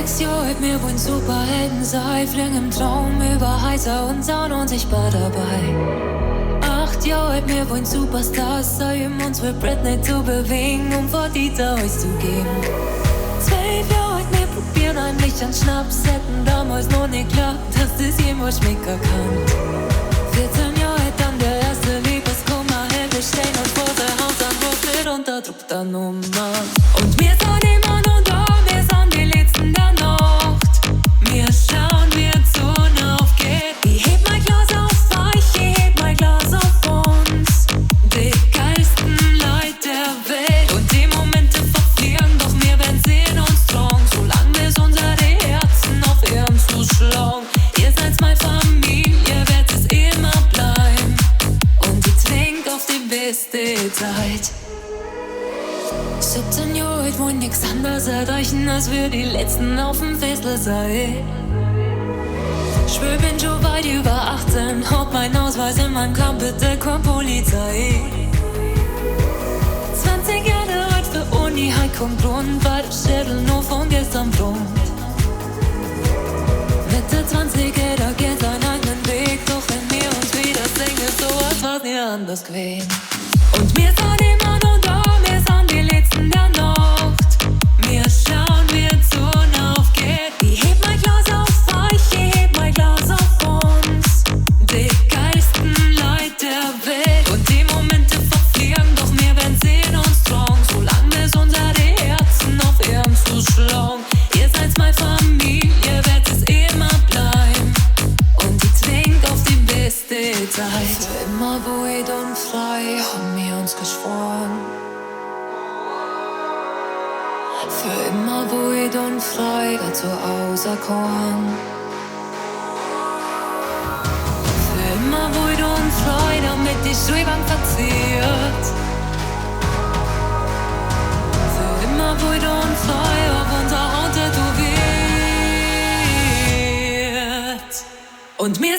6 Jahre, wir wollen Superhelden sein, fliegen im Traum über Heiser und Sound unsichtbar dabei. 8 Jahre, wir wollen Superstars sein, um uns mit Britney zu bewegen, um vor Dieter Eis zu gehen. 12 Jahre, wir probieren heimlich an Schnaps, hätten damals noch nicht geglaubt, dass das jemals schmecken kann. 14 Jahre, dann der erste Liebeskummer, wir stehen uns vor der Hausanruf mit unterdrückter Nummer. Und wir sind immer noch da, wir sind die Letzten der Nacht. Wir schauen, wie die Sonne aufgeht. Ich heb mein Glas auf euch, ich heb mein Glas auf uns. Die geilsten Leute der Welt. Und die Momente verfliegen, doch wir werden sehen uns strong. Solange bis unsere Herzen auf Erden zuschlagen. Ihr seid meine Familie, wird es immer bleiben. Und ich trink auf die beste Zeit. 17 Jahre, ich wollte nix anderes erreichen, als wir die Letzten auf dem Festel sein. Schwör, bin schon weit über 18, hab mein Ausweis in meinem Kampf, bitte komm Polizei. 20 Jahre alt für Uni, halt kommt rund, weil der Schädel nur von gestern blond. Mitte 20, jeder geht seinen eigenen Weg, doch wenn wir uns wieder singen, so als war's nie anders gewesen. Und wir sind immer noch da, wir sind die Letzten der Nacht. Wir schauen, wie die Sonne aufgeht. Ich heb mein Glas auf euch, ich heb mein Glas auf uns. Die geilsten Leute der Welt. Und die Momente verfliegen, doch wir werden sehen uns strong. Solange bis unsere Herzen auf Erden zuschlagen. Ihr seid meine Familie, wird es immer bleiben. Und ich trink auf die beste Zeit. Für immer ruhig und frei haben wir uns geschworen. Für immer ruhig und frei, dazu auserkoren. Für immer ruhig und frei, damit die Schreibung verziert. Für immer ruhig und frei, auf unser Haut tätowiert. Und mir